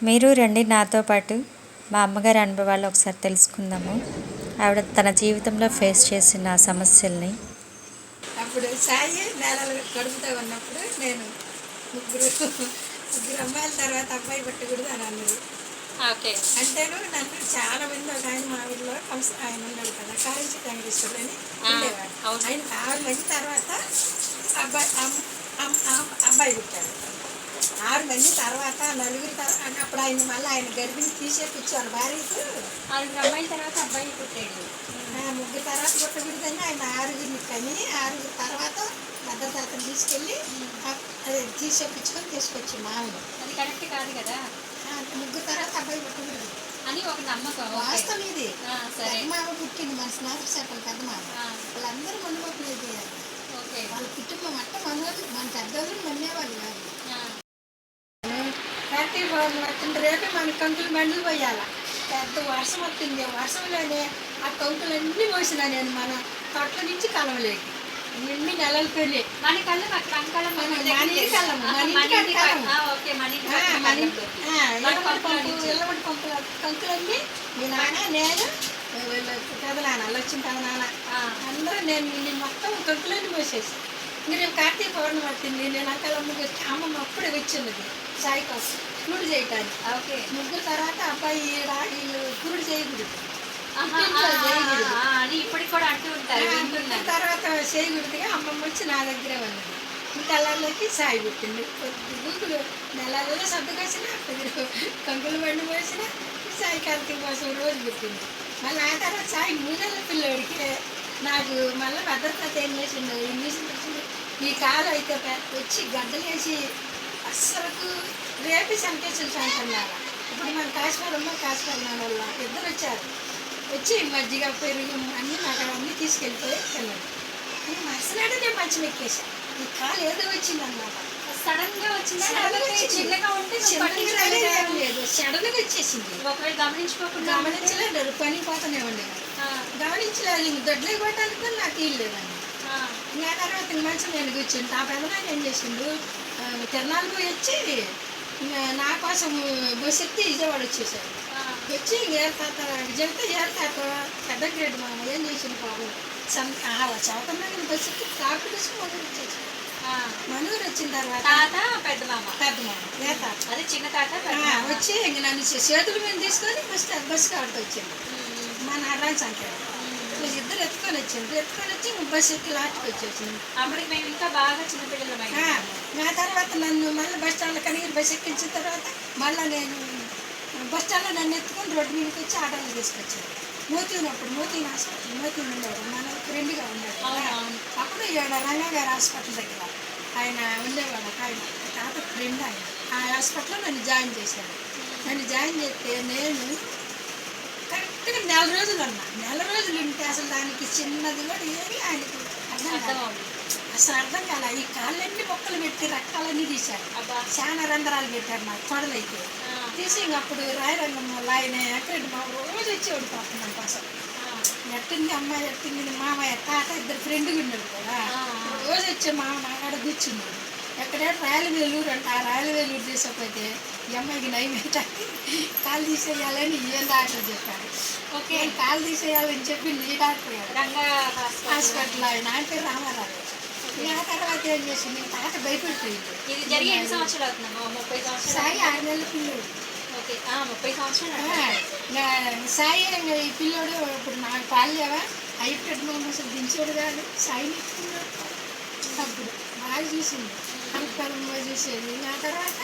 మీరు రండి నాతో పాటు మా అమ్మగారి అనుభవాలు ఒకసారి తెలుసుకుందాము. ఆవిడ తన జీవితంలో ఫేస్ చేసిన సమస్యల్ని. అప్పుడు సాయి నెలలు కడుపుతో ఉన్నప్పుడు నేను ముగ్గురు అమ్మాయిల తర్వాత అబ్బాయి పెట్టకూడదు అని అన్నది. ఓకే. అంటేను నన్ను చాలా మంది ఒక ఆయన మా ఊళ్ళో ఆయన ఉన్నాడు కదా, కాళించి వెంకటేశ్వరుడు అని ఉండేవాడు. ఆయన 6 మంది తర్వాత అబ్బాయి పుట్టాడు. 6 మంది తర్వాత నలుగురు అప్పుడు ఆయన మళ్ళీ ఆయన గర్భిణి తీసేపించారు భార్యకు. 6 అమ్మాయిల తర్వాత అబ్బాయి పుట్టాడు. ముగ్గురు తర్వాత పుట్టకూడదని ఆయన 6గురిని కని 6 తర్వాత భద్రతాతను తీసుకెళ్ళి అదే తీసేపించుకొని తీసుకొచ్చి మామూలు. అది కరెక్ట్ కాదు కదా. ముగ్గురు తర్వాత అబ్బాయి పుట్టకూడదు అని ఒక నమ్మకం. వాస్తవం ఇది. మామ పుట్టింది మన స్నేహితులు చెప్పాలి పెద్ద మామ. వాళ్ళందరూ మనుమోపులు చేయాలి. వాళ్ళ కుటుంబం అంటే మన పెద్దవాళ్ళు నమ్మేవాళ్ళు కాదు. కార్తీక పౌర్ణమి వచ్చిన రేపే మన కంకులు బండ్లు పోయాల. పెద్ద వర్షం వచ్చింది. వర్షంలోనే ఆ కంకులన్నీ పోసినా నేను మన తొట్ల నుంచి కలవలేక ఎన్ని నెలలు పెళ్ళి మన కళ్ళ కంకులు కంకులన్నీ మీ నాన్న నేను పెదనాన్న వచ్చిన పెదనాన్న అందరూ నేను మొత్తం కంకులన్నీ పోసేసి ఇంక నేను కార్తీక పౌర్ణమి వచ్చింది. నేను అంకలమ్మ అమ్మమ్మ అప్పుడే వచ్చింది సాయి కోసం కురుడు చేయటానికి. ఓకే. ముగ్గురు తర్వాత అబ్బాయి వీళ్ళు కురుడు చేయకూడదు అని ఇప్పటికి కూడా అంటూ ఉంటారు. తర్వాత చేయకూడదుగా అమ్మమ్మ వచ్చి నా దగ్గరే ఉన్నది. ఇంకల్లోకి సాయి పుట్టింది. కొద్ది నెలల్లో సర్దుకొచ్చిన కంకులు బండి పోసిన సాయి కార్తీక కోసం రోజు పుట్టింది. మళ్ళీ ఆ తర్వాత సాయి 3 నెలల పిల్లోడికి నాకు మళ్ళీ భద్రత ఏం చేసిండు ఇంగ్లీష్ వచ్చింది. ఈ కాలు అయితే వచ్చి గడ్డలు వేసి అస్సలకు రేపి సంకేశ్వర సంకల్లాగా. ఇప్పుడు మన కాశ్మీరంలో కాశ్మీర్ వల్ల ఇద్దరు వచ్చారు. వచ్చి మజ్జిగ పెరుగు అన్నీ నాకు అన్నీ తీసుకెళ్ళిపోయి తిన్నాడు. నేను మరుసనాడే నేను మంచం ఎక్కేసాను. ఈ కాలు ఏదో వచ్చింది అన్నమాట. సడన్గా వచ్చింది. చిన్నగా ఉంటే లేదు, సడన్గా వచ్చేసింది. ఒకవేళ గమనించుకోకుండా గమనించలేదు, పని పోతూనే ఉండేది. గమనించలేదు. ఇంక దొడ్లే కొట్టానికి నాకు ఇల్లు లేదండి. ఇంకా తర్వాత మంచం నేను కూర్చుంది. ఆ పెదనాన్ని ఏం చేసిండు, తిరణాలు పోయి వచ్చి నా కోసం బస్సు ఎత్తి విజయవాడ వచ్చేసాడు. వచ్చి ఏర్తాత విజయతో ఏర్తాత పెద్ద గ్రేడ్ మామ ఏం చేసింది బాబు చదువుతున్నా నేను బస్సు ఎత్తి కాపు తీసుకుని మనూరు వచ్చేసాడు. మనూరు వచ్చిన తర్వాత పెద్ద మామ ఏర్తాత అదే చిన్న తాత వచ్చి ఇంక నన్ను చేతుల మీద తీసుకొని బస్సు కాడికి వచ్చింది. మా నారాయణ సంఖ్య ఇద్దరు ఎత్తుకొని వచ్చింది. ఎత్తుకొని వచ్చి బస్సు ఎక్కి లాస్ట్కి వచ్చేసింది. అప్పటికి మేము ఇంకా బాగా చిన్నపిల్లలు. ఆ తర్వాత నన్ను మళ్ళీ బస్ స్టాండ్లో కనిగిరి బస్సు ఎక్కించిన తర్వాత మళ్ళీ నేను బస్ స్టాండ్లో నన్ను ఎత్తుకొని రోడ్డు మీదకి వచ్చి ఆటోలు తీసుకొచ్చాను. మోతీనప్పుడు మోతీన్ హాస్పిటల్ మోతీన్ ఉండేవాడు, మన ఫ్రెండ్గా ఉన్నాడు. అప్పుడు ఇక్కడ రంగా గారి హాస్పిటల్ దగ్గర ఆయన ఉండేవాడు. ఆయన తాత ఫ్రెండ్ ఆయన. ఆ హాస్పిటల్లో నన్ను జాయిన్ చేశాడు. నన్ను జాయిన్ చేస్తే నేను కరెక్ట్గా 4 రోజులు ఉన్నా. 4 రోజులు ఉంటే అసలు దానికి చిన్నది కూడా ఏమి ఆయనకి అసలు అర్థం కాల. ఈ కాళ్ళన్నీ మొక్కలు పెట్టి రక్తాలన్నీ తీశారు. చాలా రంధ్రాలు పెట్టారు నాకు తొడలైతే తీసి. ఇంకప్పుడు రాయరంగం వల్ల ఆయన ఎక్కడ మా రోజు వచ్చి ఓడిపోతున్నాను కోసం. ఎట్టింది అమ్మాయి, ఎట్టింది మామయ్య, తాత ఇద్దరు ఫ్రెండ్గా ఉన్నాడు కదా. రోజు వచ్చే మామ నాకాడ కూర్చున్నాడు. ఎక్కడైనా రాయలవేలూరు అంటే ఆ రాయలవేలూరు తీసుకపోతే ఈ అమ్మాయికి నయం ఏంటంటే కాలు తీసేయాలని ఏం డాక్టర్ చెప్పారు. ఓకే, కాలు తీసేయాలని చెప్పి నీ డాక్టర్ హాస్పిటల్ ఆయన అంటే రామారావు. ఆ తర్వాత ఏం చేసింది, తాత భయపడిపోయింది. ఇది జరిగి ఎన్ని సంవత్సరాలు అవుతుందమ్మా? 30 సంవత్సరాలు. సాయి 6 నెలల పిల్లోడు. ఓకే, 30 సంవత్సరాలు. సాయి ఈ పిల్లోడు ఇప్పుడు నాకు పాలేవా హైబ్రిడ్ అసలు దించాడు కాదు. సాయి నెట్టుకున్నాడు. అప్పుడు బాగా చూసింది, అంకలంగా చూసేది. ఆ తర్వాత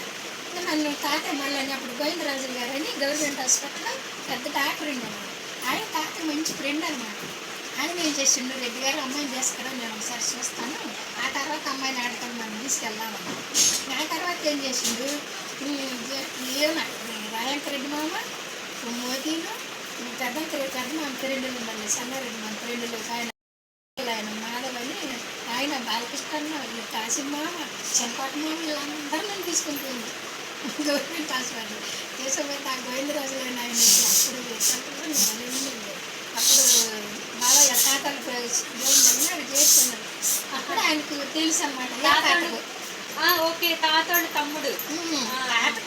నన్ను తాత మళ్ళీ అప్పుడు గోవిందరాజులు గారు అని గవర్నమెంట్ హాస్పిటల్లో పెద్ద డాక్టర్ ఉండేవాడు. ఆయన తాత మంచి ఫ్రెండ్ అనమాట. ఆయన ఏం చేసిండు, రెడ్డి గారు అమ్మాయిని చేసుకురా, నేను ఒకసారి చూస్తాను, ఆ తర్వాత అమ్మాయిని ఆడతాను, మనం తీసుకెళ్దామని. ఆ తర్వాత ఏం చేసిండు, రాయంక రెడ్డి మామ మోదీను పెద్ద మామ ఫ్రెండ్లు ఉండాలి, సన్నారెడ్డి మామ ఫ్రెండ్లు ఆయన మాధవని ఆయన బాలకృష్ణ కాశీమామ చెంపాటి మామ వీళ్ళందరూ నన్ను తీసుకుంటుంది గవర్నమెంట్ హాస్పిటల్ తీసుకుపోతే. ఆ గోవిందరాజు గారిని ఆయన అప్పుడు బాగా తాతలు దేవుడు చేస్తున్నారు. అప్పుడు ఆయనకు తెలుసు అన్నమాట. ఓకే, తాతోళ్ళ తమ్ముడు.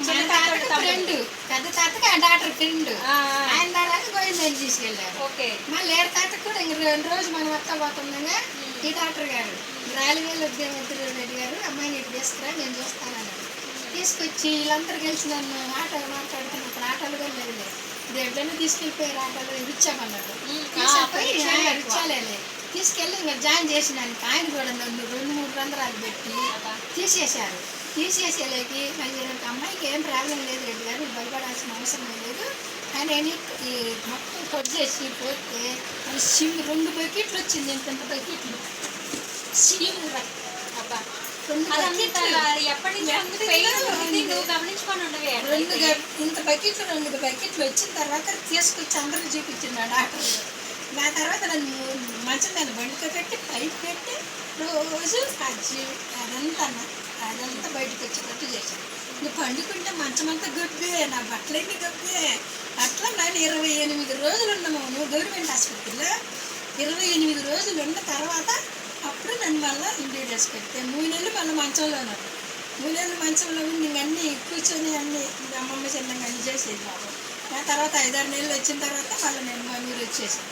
చిన్న మన తాతోళ్ళ తాతకి తమ్ముడు. ఫ్రెండ్, పెద్ద తాతకి ఆ డాక్టర్ ఫ్రెండ్. ఆ, ఆయన ద్వారా గోవిందని తీసుకెళ్ళారు. ఓకే. మళ్ళీ ఏడు తాతకు కూడా ఇంక రోజు మనం వస్తా పోతుండగా ఈ డాక్టర్ గారు రాలివేలు ఉద్యమరెడ్డి గారు అమ్మాయిని ఇటు తీసుకురా నేను చూస్తానన్నాడు. తీసుకొచ్చి వీళ్ళందరూ కలిసి నన్ను ఆటోలు మాట్లాడుతున్నప్పుడు ఆటోలు కూడా లేదు, దేంట్లోనే తీసుకెళ్ళిపోయారు ఆటోలు ఇచ్చామన్నాడు. తీసుకెళ్ళిపోయి ఇచ్చాలేదు, తీసుకెళ్ళి ఇంకా జాయిన్ చేసినానికి ఆయన కూడా నన్ను 2-3 రంధ్రాలు పెట్టి తీసేశారు. తీసేసేలేకి మళ్ళీ అమ్మాయికి ఏం ప్రాబ్లం లేదు రెడ్డి గారు, భయపడాల్సిన అవసరం లేదు అని ఈ మొత్తం కట్ చేసి పోతే అది సిమ్ 2 బకెట్లు వచ్చింది. ఇంత బకెట్లు సిమ్ అబ్బా, 2 అదంతా బకెట్లు ఎప్పటి నుంచి ఉంది? పెయిన్ ఉంది, నువ్వు గమనించుకొని ఉండవే. ఇంత బకెట్లు 2 బకెట్లు వచ్చిన తర్వాత తీసుకొచ్చి అందరికి చూపించింది ఆ డాక్టర్. నా తర్వాత నన్ను మంచం మీద బండితో పెట్టి పైప్ పెట్టి రోజు అదంతా బయటకు వచ్చేటట్టు చేశాను. నువ్వు పండుకుంటే మంచం అంతా గొప్పే, నా బట్టలన్నీ గొప్పే. అట్లా నేను 28 రోజులు ఉన్నాము గవర్నమెంట్ హాస్పిటల్లో. 28 రోజులు ఉన్న తర్వాత అప్పుడు నన్ను మళ్ళీ ఇంటికి తీసుకెళ్తే 3 నెలలు మళ్ళీ మంచంలో ఉన్నాను. 3 నెలలు మంచంలో ఉండి ఇంకన్నీ కూర్చొని అన్నీ అమ్మమ్మ చిన్నగా అన్నీ చేసేది బాబు. ఆ తర్వాత 5-6 నెలలు వచ్చిన తర్వాత మళ్ళీ నేను మా ఊరు వచ్చేసాను.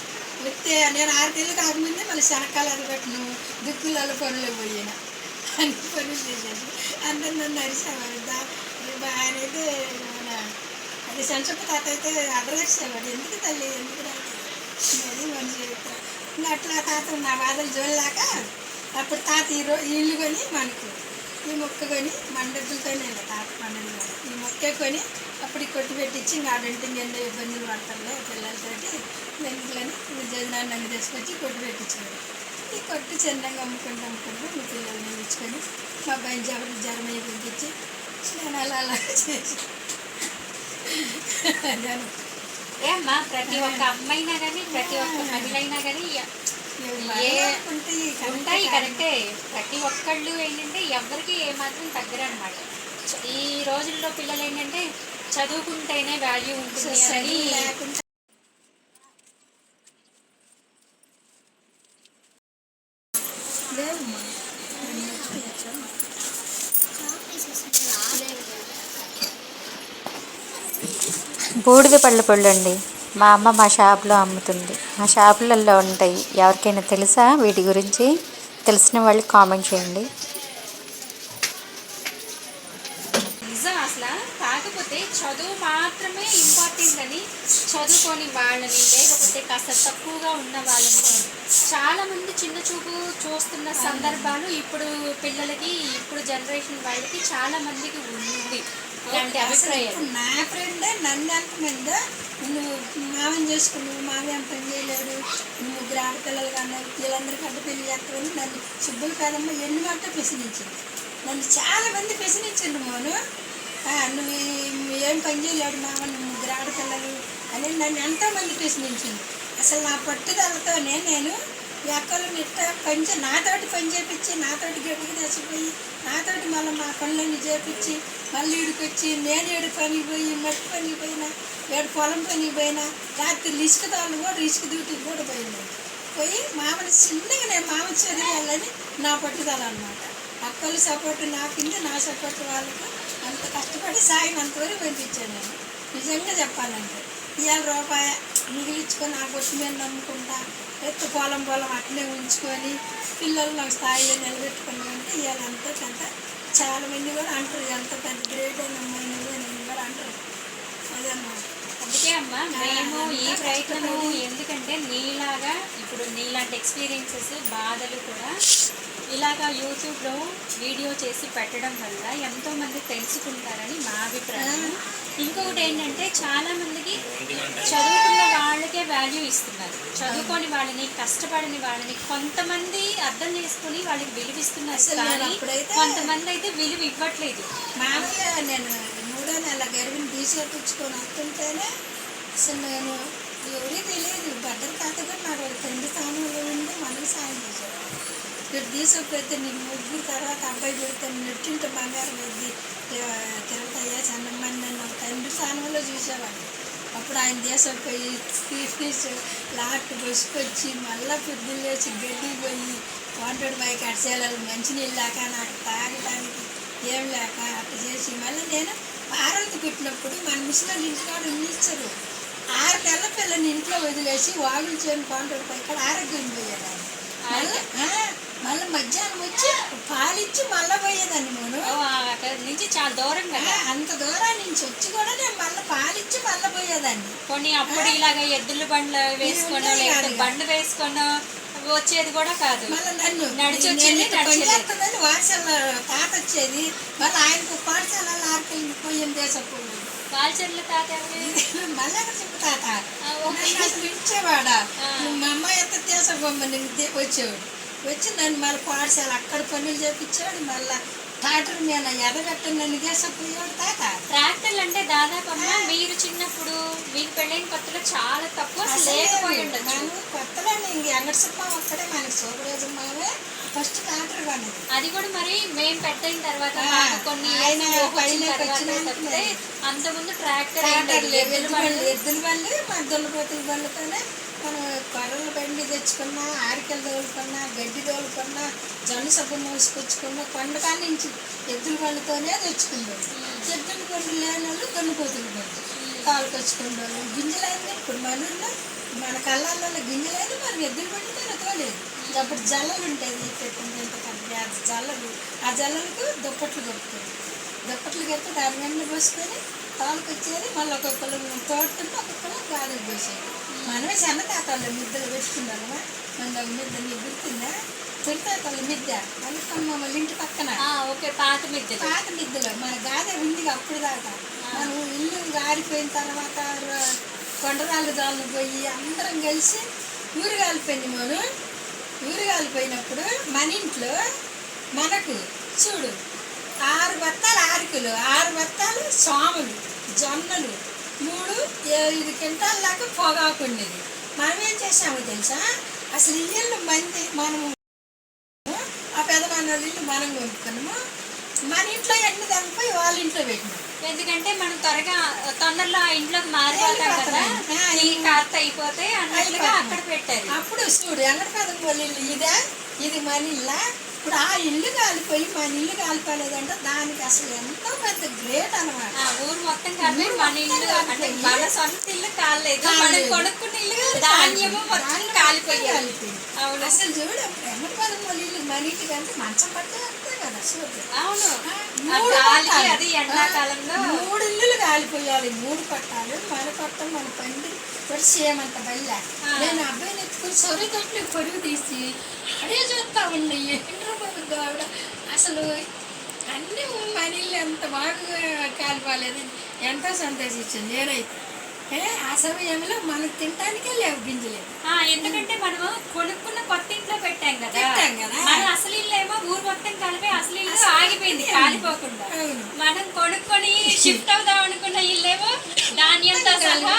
వస్తే నేను 6 నెలలు కాకముందే మళ్ళీ శనక్కాయలు అరగట్టును దిక్కులలో పనులు పోయిన అన్ని పనులు చేసేసి అందరు నన్ను అరిసేవాడు. ఆయన అయితే మన అది సంచప్ప తాత అయితే అదరేసేవాడు, ఎందుకు తల్లి ఎందుకు రాదు మనిషి ఇంకా అట్లా తాత నా బాధలు చూడలేక అప్పుడు తాత ఈ ఇల్లు కొని మనకు ఈ మొక్క కొని మన డబ్బులతోనే తాత పండుగ ఈ మొక్కే కొని అప్పుడు కొట్టు పెట్టించి ఇంకా ఆడంటే ఎన్నో ఇబ్బందులు పడతారులే పిల్లలతోటి ఎందుకని జగనాన్ని నన్ను తీసుకొచ్చి కొట్టు పెట్టించాడు. ఈ కొట్టు చిన్నగా అమ్ముకుంటూ మీ పిల్లల్ని ఇచ్చుకొని మా అబ్బాయిని జర్మనీ పంపించి నేను అలా చేసి ఏమ్మా, ప్రతి ఒక్క అమ్మాయినా కానీ ప్రతి ఒక్క మహిళ అయినా కానీ ఉంటాయి కరెక్టే. ప్రతి ఒక్కళ్ళు ఏంటంటే ఎవరికి ఏమాత్రం తగ్గరు అనమాట. ఈ రోజుల్లో పిల్లలు ఏంటంటే చదువుకుంటేనే వాల్యూ ఉంటుంది అని లేకుండా బూడిద పళ్ళ పొళ్ళు అండి. మా అమ్మ మా షాప్లో అమ్ముతుంది. మా షాపులలో ఉంటాయి. ఎవరికైనా తెలుసా వీటి గురించి? తెలిసిన వాళ్ళు కామెంట్ చేయండి. నిజం అసలు. కాకపోతే చదువు మాత్రమే ఇంపార్టెంట్ అని చదువుకొని వాళ్ళని, లేకపోతే కాస్త తక్కువగా ఉన్న వాళ్ళని చాలామంది చిన్న చూపు చూస్తున్న సందర్భాలు ఇప్పుడు పిల్లలకి, ఇప్పుడు జనరేషన్ వాళ్ళకి చాలా మందికి ఉంది ఇలాంటి అభిప్రాయాలు. నా ఫ్రెండే నన్ను ఎంతమంది నువ్వు మామని చేసుకున్నావు, మావి ఏం పని చేయలేడు, నువ్వు ఆడపిల్లలు కన్నా వీళ్ళందరికీ అడ్డ పెళ్లి చేస్తావని నన్ను సుబ్బులు కాదమ్మ ఎన్ని మాట ప్రశ్నించింది. నన్ను చాలామంది ప్రశ్నించండి మోను, నువ్వు ఏం పని చేయలేడు మామ, నువ్వు ఆడపిల్లలు అని నన్ను ఎంతోమంది ప్రశ్నించింది. అసలు నా పట్టుదలతోనే నేను ఎక్కలు నిట్ట నాతోటి పని చేపించి, నాతోటి గట్టికి తెచ్చిపోయి, నాతోటి మళ్ళీ మా పనులన్నీ చేపించి, మళ్ళీ ఇడికొచ్చి నేను ఏడు పనికి పోయి, మట్టి పనికి పోయినా, ఏడు పొలం పనికి పోయినా, రాత్రి ఇసుక తాళ్ళు కూడా ఇసుక డ్యూటీకి కూడా పోయి మామని చిన్నగా నేను మామ చదివాలని నా పట్టుదల అనమాట. అక్కలు సపోర్ట్ నాకుంది, నా సపోర్ట్ వాళ్ళకు అంత కష్టపడి సాగినంతవరకు పంపించాను నేను. నిజంగా చెప్పాలంటే ఇవాళ రూపాయి మిగిలించుకొని ఆ కొట్టు మీద నమ్ముకుంటా పొలం అట్లే ఉంచుకొని పిల్లలు నాకు స్థాయిలో నిలబెట్టుకుని అంటే ఇవాళ అంత చాలామంది కూడా అంటారు ఎంత పెద్ద గ్రేట్ అయిన అమ్మాయి నువ్వు అని కూడా అంటారు. అదన్నమాట. అందుకే అమ్మా మేము ఈ ప్రయత్నము ఎందుకంటే నీలాగా ఇప్పుడు నీలాంటి ఎక్స్పీరియన్సెస్ బాధలు కూడా ఇలాగా యూట్యూబ్లో వీడియో చేసి పెట్టడం వల్ల ఎంతోమంది తెలుసుకుంటారని మా అభిప్రాయం. ఇంకొకటి ఏంటంటే చాలామందికి చదువుకున్న వాళ్ళకే వాల్యూ ఇస్తున్నారు, చదువుకొని వాళ్ళని, కష్టపడిన వాళ్ళని కొంతమంది అర్థం చేసుకొని వాళ్ళకి విలువిస్తున్నారు, కానీ కొంతమంది అయితే విలువ ఇవ్వట్లేదు. మామూలుగా నేను 3వ నెల గర్భిణి తీసుకొచ్చుకొని వస్తుంటేనే అసలు నేను ఎవరికి తెలియదు. భద్ర తాత కూడా నాకు తండ్రి స్థానంలో ఉండి మనకి సాయం చేశారు. ఇక్కడ తీసుకుపోతే నీకు 3 తర్వాత అబ్బాయి పెడతాను నెట్టింటే బంగారం వేద్ది తిరుగుతాయా చందమ్మని నన్ను తండ్రి స్థానంలో చూసేవాడు. అప్పుడు ఆయన తీసుకుపోయి తీసి లాస్ట్ బస్సుకొచ్చి మళ్ళీ పొద్దున్న లేచి గడ్డికి పోయి 125 అడిసేయాలి మంచినీళ్ళు లేక నాకు తాగడానికి ఏం లేక అట్లా చేసి మళ్ళీ నేను ఆరోగ్య పెట్టినప్పుడు మన ముసలి ఇంటికాడ ఉండిస్తారు 6 నెలల పిల్లని ఇంట్లో వదిలేసి వాగులు చేయని పాండ్రు ఇక్కడ ఆరోగ్యం పోయేదాన్ని మళ్ళీ మధ్యాహ్నం వచ్చి పాలిచ్చి మళ్ళీ పోయేదాన్ని నేను అక్కడ నుంచి చాలా దూరం కదా, అంత దూరం నుంచి వచ్చి కూడా నేను మళ్ళీ పాలిచ్చి మళ్ళీ పోయేదాన్ని. కొన్ని అప్పుడు ఇలాగ ఎద్దుల బండ్లు వేసుకొని లేకపోతే బండ్లు వేసుకొని వచ్చేది కూడా కాదు, మళ్ళీ నన్ను నడిచి వచ్చేది, పనిచేస్తుందని వారసల తాత వచ్చేది. మళ్ళీ ఆయనకు పాఠశాలలో ఆర్కెళ్ళి పోయింది దేశపు కాల్చర్ల తాత మళ్ళీ ఎక్కడ చెప్పు తాత అసలు ఇచ్చేవాడా మా అమ్మాయి ఎంత దేశపోమ్మని వచ్చేవాడు. వచ్చి నన్ను మళ్ళీ పాఠశాల అక్కడ పనులు చేపించాడు. మళ్ళీ ట్రాక్టర్ మీద ఎదగట్ట నన్ను దేశపోయాడు తాత. ట్రాక్టర్లు అంటే దాదాపు మీరు చిన్నప్పుడు మీకు పెళ్ళైన కొత్తలో చాలా తక్కువ లేకపోయి ఉండదు. కొత్తలో ఇంక ఎంగడసప్ప ఒక్కడే మనకి సోపరాజమ్మావే ఫస్ట్ ట్రాక్టర్ కొన్నది. అది కూడా మరి మేము పెట్టిన తర్వాత కొన్ని తప్పితే అంతకుముందు ట్రాక్టర్ ఎద్దుల బండి మన దున్నపోతుల బండితోనే మనం కొర్రల బండి తెచ్చుకున్నా, ఆరికలు తోలుకున్నా, గడ్డి తోలుకున్నా, జొన్న సబ్బు మోసుకొచ్చుకున్నా, కొండకా నుంచి ఎద్దుల బండితోనే తెచ్చుకున్నాం. ఎద్దుల బండి లేని వాళ్ళు దున్నపోతుల బండి తోలుకొచ్చుకున్నాం. గింజలైంది ఇప్పుడు మనలో మన కళ్ళల్లో గింజలైంది మనం ఎద్దుల బండితోనే తోలేదు. అప్పుడు జల్లలు ఉంటుంది పెట్టింది ఎంత పెద్ద జల్లలు, ఆ జల్లలకు దుప్పట్లు కప్పుతుంది. దుప్పట్లు కప్పి దాని వెంట పోసుకొని తోలుకొచ్చేది. మళ్ళీ ఒక్కొక్కరు తోడుతుంటే ఒక్కొక్కరు గాలికి పోసేది. మనమే సన్నతాతలు మిద్దలు పెట్టుకున్నామా, మన మిద్ద నీకు గుర్తుందా? తొలితాతల మిద్ద అనుకున్న వాళ్ళ ఇంటి పక్కన ఓకే పాత మిద్దలు మన గాదే ఉంది అప్పుడు దాకా. మనం ఇల్లు గారిపోయిన తర్వాత కొండరాళ్ళు దాళ్ళు పోయి అందరం కలిసి ఊరుగాలిపోయింది. మనం ఊరుగాలిపోయినప్పుడు మన ఇంట్లో మనకు చూడు 6 బత్తాలు ఆరికలు, 6 బత్తాలు సోములు, జొన్నలు, 3-5 క్వింటాల దాకా పొగాకు ఉండేది. మనం ఏం చేసామో తెలుసా, అసలు ఇల్లు మంది మనము ఆ పెదమాన వాళ్ళ ఇల్లు మనం కొనుక్కున్నాము. మన ఇంట్లో ఎండ దానిపోయి వాళ్ళ ఇంట్లో పెట్టినాం. ఎందుకంటే మనం తొందరలో ఆ ఇంట్లోకి మారిపోతాం కదా, ఈ కార్త అయిపోతే అన్నట్లుగా అక్కడ పెట్టారు. అప్పుడు చూడు ఎంగడ పెదం వాళ్ళ ఇల్లు ఇదే, ఇది మన ఇల్లా. ఇప్పుడు ఆ ఇల్లు కాలిపోయి మన ఇల్లు కాలిపోలేదంటే దానికి అసలు ఎంతో పెద్ద గ్రేట్ అనమాట. ఊరు మొత్తం కాదు మన ఇల్లు అంటే మన సొంత ఇల్లు కాలేదు, మనం కొనుక్కున్న ఇల్లు ధాన్యము మొత్తం కాలిపోయాలి. అవును అసలు చూడు ఎంగడ పెదం వాళ్ళ ఇల్లు మన ఇంటికి అంటే మంచం పట్టే అంతే కదా. చూడు అవును అది ఎండాకాలంలో 3 ఇల్లులు కాలిపోయాలి. 3 పట్టాలు మన పట్టం మన పండి సేమంత బల్ల. నేను అబ్బాయిని ఎత్తుకుని సొరగట్లు పొరుగు తీసి అడే చూస్తా ఉన్నాయి. ఆవిడ అసలు అన్నీ మన ఇల్లు ఎంత బాగా కాలిపోలేదని ఎంతో సంతోషించింది నేనైతే. ఆ సమయంలో మనకు తినడానికే లేవు గింజలేదు. ఎందుకంటే మనము కొనుక్కున్న కొత్త ఇంట్లో పెట్టాం కదా, మన అసలు ఇల్లు ఏమో ఊరు మొత్తం కలిపి అసలు ఇల్లు ఆగిపోయింది కాలిపోకుండా. మనం కొనుక్కొని షిఫ్ట్ అవుదాం అనుకున్న ఇల్లేమో ధాన్యంతో సహా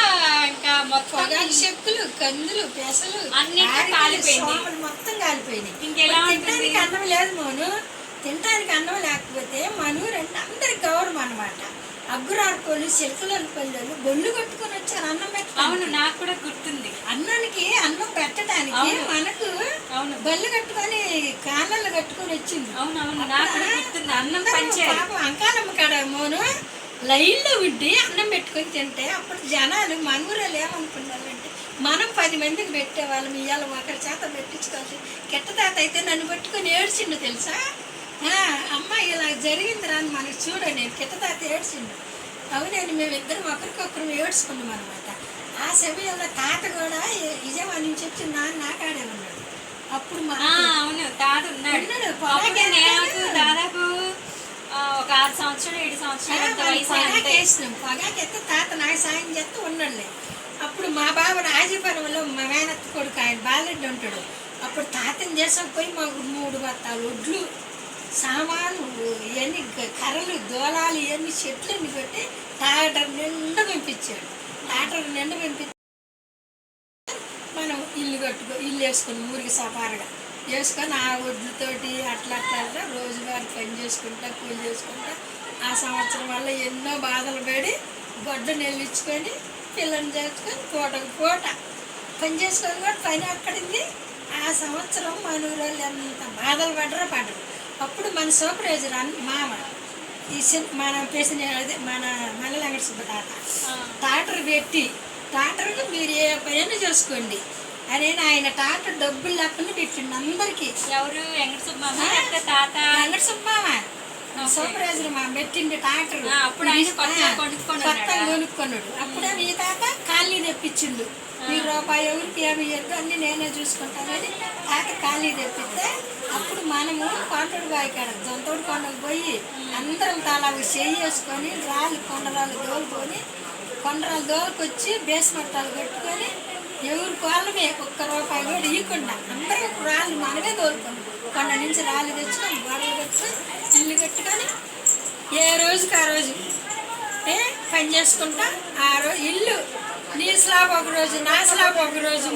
ఇంకా మొత్తం చెక్కులు, కందులు, పెసలు అన్నింటినీ కాలిపోయింది, మొత్తం కాలిపోయింది. ఇంకెలా తినడానికి అన్నం లేదు మోను. తినడానికి అన్నం లేకపోతే మన ఊరంటే అందరికి గౌరవం అనమాట. అగ్గురార్కోళ్ళు, చిలకల పల్లెలు బొల్లు కట్టుకొని వచ్చారు అన్నం పెట్టారు. అవును నాకు కూడా గుర్తుంది. అన్నానికి అన్నం పెట్టడానికి మనకు బొల్లు కట్టుకొని కాళ్ళలు కట్టుకొని వచ్చింది. అవునవును నాకు కూడా గుర్తుంది. అన్నం పంచారు అంకాలమ్మ కాడ మోను లైన్లో ఉండి అన్నం పెట్టుకొని తింటే అప్పుడు జనాలు మన ఊరేళ్ళు ఏమనుకున్నారంటే మనం 10 మందికి పెట్టేవాళ్ళం. ఇవాళ ఒకరి చేత పెట్టించుకోవాలి. కిట్ట తాత అయితే నన్ను పట్టుకొని ఏడ్చిండు తెలుసా. అమ్మ ఇలా జరిగిందిరా అని మనకు చూడ నేను కిట్ట తాత ఏడ్చిండు. అవునండి మేమిద్దరం ఒకరికొకరు ఏడ్చుకున్నాం అనమాట. ఆ సమయంలో తాత కూడా నిజమా నుంచి వచ్చి నాకాడే ఉన్నాడు. అప్పుడు అవును తాత ఉన్నాడు. నాకు దాదాపు ఒక 6 సంవత్సరాలు 7 సంవత్సరాలు వేసినాం. పొగాకెత్తే తాత నాకు సాయం చేస్తే ఉన్నాడులే. అప్పుడు మా బాబు రాజీపురంలో మా మేనత్త కొడుకు ఆయన బాలెడ్డి ఉంటాడు. అప్పుడు తాతని చేసుకుపోయి మాకు 3 బత్తాలు ఒడ్లు, సామాను, ఇవన్నీ కర్రలు, దోలాలు, ఇవన్నీ చెట్లన్నీ పెట్టి ట్రాక్టర్ నిండా పంపించాడు. ట్రాక్టర్ నిండా పంపించి మనం ఇల్లు వేసుకుని ఊరికి సపారగా వేసుకొని ఆ ఒడ్లతోటి అట్లా రోజువారి పని చేసుకుంటా కూలి చేసుకుంటా ఆ సంవత్సరం వల్ల ఎన్నో బాధలు పడి గొడ్డ నెల్లించుకొని పిల్లని చేసుకొని పూట పని చేసుకొని కూడా పని అక్కడింది. ఆ సంవత్సరం మన ఊరు ఎంత బాధలు పడరు. అప్పుడు మన సూపర్వైజర్ మామ మన పేసిన అదే మన మల్లెలంగడి సుబ్బ తాత టాటర్ పెట్టి టాటర్కి మీరు ఏ పైన చేసుకోండి అని ఆయన టాటర్ డబ్బులు లేకుండా పెట్టిండు అందరికీ. ఎవరు వెంకట సుబ్బమ్మ లేకపోతే తాత? వెంకట సుబ్బమ్మ సూపర్వైజర్ మా పెట్టిండు టాటర్. అప్పుడు ఆయన కొత్తగా కొనుక్కున్నాడు. అప్పుడే మీ తాత ఖాళీ తెప్పించిండు. మీరు రూపాయి ఎవరికి ఏమి ఇవ్వద్దు అన్ని నేనే చూసుకుంటానని తాత ఖాళీ తెప్పిస్తే అప్పుడు మనము కొండడు బావి కాడ జొంతోడు కొండకు పోయి అందరం తలా చెయ్యి వేసుకొని రాళ్ళు కొండరాళ్ళు దోలుకొని కొండరాళ్ళు దోలుకొచ్చి బేస్మట్టాలు కట్టుకొని ఎవరి కోళ్ళమే ఒక్క రూపాయి కూడా ఇవ్వకుండా అందరం రాళ్ళు మనమే దోలుకున్నాం. కొండ నుంచి రాళ్ళు తెచ్చుకొని గొడవలు కట్టుకొని ఇల్లు కట్టుకొని ఏ రోజుకి ఆ రోజు పని చేసుకుంటా ఆ రోజు ఇల్లు నీ స్లాబ్ ఒక రోజు నా స్లాబ్ ఒక రోజు